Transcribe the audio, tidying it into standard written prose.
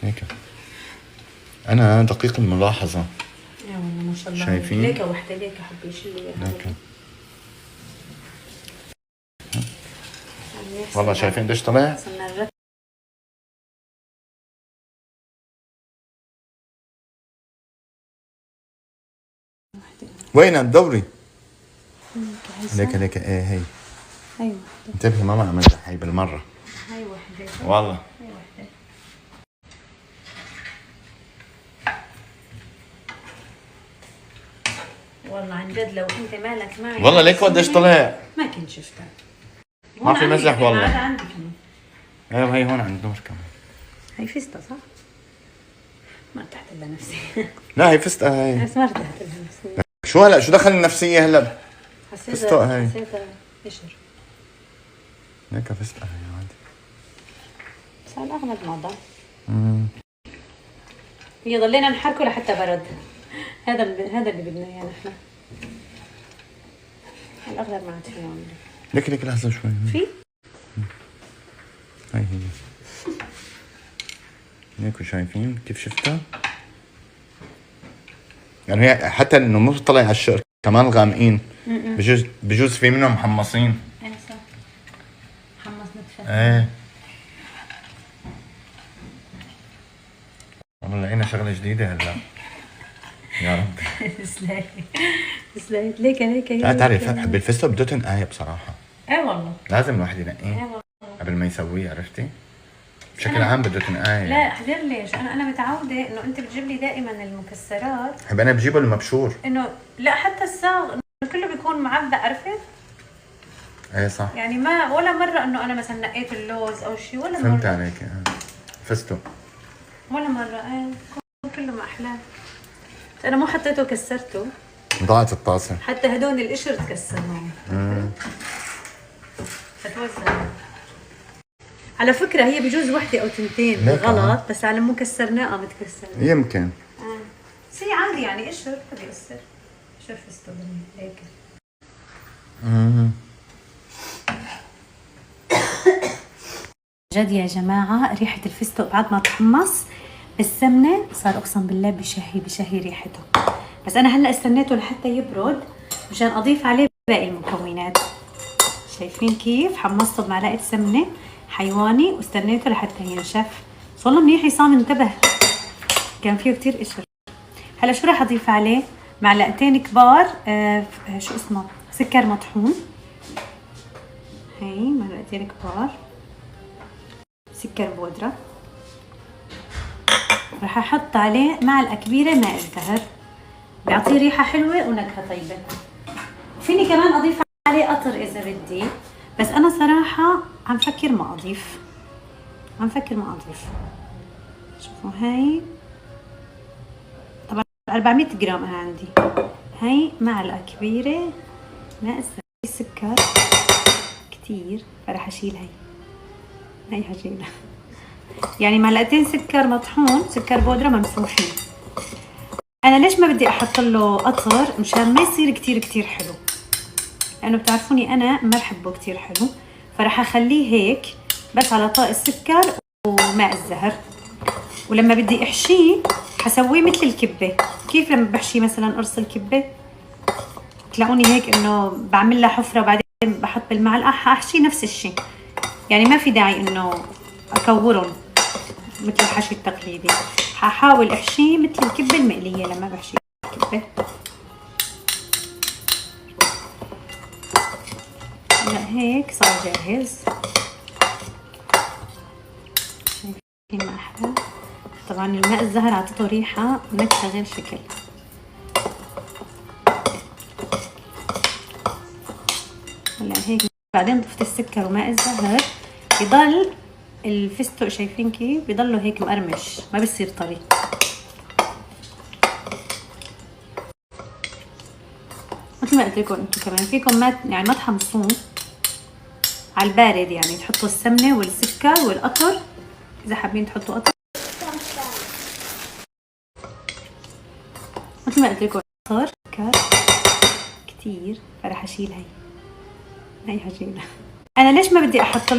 هيك انا دقيق الملاحظه. يا والله ما شاء الله. شايفين؟ ليكه وحده ليكه حبي شيلي ليكه والله شايفين قديش طلع؟ وين الدوري؟ ليك ايه هي. هي وحده. انتبهي ماما عملتها هي بالمره. هي وحده والله هي وحده. والله عن جد لو انت مالك معي والله ليك قديش طلع؟ ما كنت شفتها. ما في مزح والله. هذا عندي كمان. ايوه هي هون عند نور كمان. هي فستة صح؟ ما ارتحت لها نفسي. لا هي فستة هي. بس ما ارتحت لها نفسي. شو هلا شو دخل النفسية هلا؟ حسيتها قشر. هيك فستة هي عادي. بس على الأغلب ما ضل. هي ضلينا نحركه لحتى برد. هذا اللي بدنا اياه نحن. على الأغلب ما عاد في نعمل. ليك لحظة شوي. في؟ هاي هي. هيك شايفين كيف شفتها؟ يعني هي حتى انه مو طلع على الشقر كمان غامقين. بجوز في منهم محمصين. ايه صح. حمص نتفه. ايه والله لقينا شغلة جديدة هلا. يا رب. تسلاي ليك لا تعرف بالفستق بده تنقاية بصراحة. ايه والله. لازم الواحد ينقيه. ايه والله. قبل ما يسويه عرفتي؟ بشكل عام بده تنقاية. لا حذر ليش؟ انا متعوده انه انت بتجيب لي دائما المكسرات. حب انا بجيبه المبشور. انه لا حتى الصاغ انه كله بيكون معبى عرفت؟ ايه صح. يعني ما ولا مره انه انا مثلا نقيت اللوز او شيء ولا فهمت مره. عليك. فستق ولا مره ايه كله ما احلاه. انا مو حطيته كسرته. ضاعت الطاسة. حتى هدول القشر تكسرهم. فتوزع. على فكرة هي بجوز وحدة أو تنتين غلط بس على مو كسرناها متكسرة. يمكن. بس هي عادي يعني قشر بدي أقصر. قشر فستق هيك. جد يا جماعة ريحة الفستق بعد ما تحمص بالسمنة صار أقسم بالله بشهي ريحته. بس أنا هلأ استنيته لحتى يبرد مشان أضيف عليه باقي المكونات. شايفين كيف حمصته بمعلقة سمنة حيواني واستنيته لحتى ينشف. بس والله منيح عصام انتبه كان فيه كتير قشر. هلا شو راح اضيف عليه؟ معلقتين كبار شو اسمه سكر مطحون. هي معلقتين كبار سكر بودرة. راح احط عليه معلقة كبيرة ماء الزهر بيعطيه ريحة حلوة ونكهة طيبة. فيني كمان اضيف عليه قطر اذا بدي بس انا صراحة عم فكر ما اضيف. شوفوا هاي طبعا 400 جرام انا عندي. هاي معلقة كبيرة ماء السكر كتير فراح اشيل هاي هشيلها. يعني معلقتين سكر مطحون سكر بودرة منفوخين. انا ليش ما بدي احط له قطر؟ مشان ما يصير كتير حلو لانه بتعرفوني انا ما بحبه كتير حلو. فراح اخليه هيك بس على طاق السكر وماء الزهر. ولما بدي احشيه حسويه مثل الكبه. كيف لما بحشي مثلا قرص الكبه تلاقوني هيك انه بعمل لها حفره وبعدين بحط بالمعلقه. حاحشي نفس الشيء يعني ما في داعي انه اكورهم مثل الحشي التقليدي. حاحاول احشيه مثل الكبه المقليه لما بحشي الكبه. هلا هيك صار جاهز. شايفين ما احلى؟ طبعا الماء الزهر عطته ريحه ونكهه غير شكل. هلا هيك بعدين ضفت السكر وماء الزهر بضل الفستق شايفين كيف بضله هيك مقرمش ما بصير طري. مثل ما قلت لكم انتم كمان فيكم ما تحمصوه على البارد يعني تحطوا السمنه والسكر والقطر اذا حابين تحطوا قطر. مثل ما قلت لكم قطر كتير فراح اشيل هي هشيلها. انا ليش ما بدي احط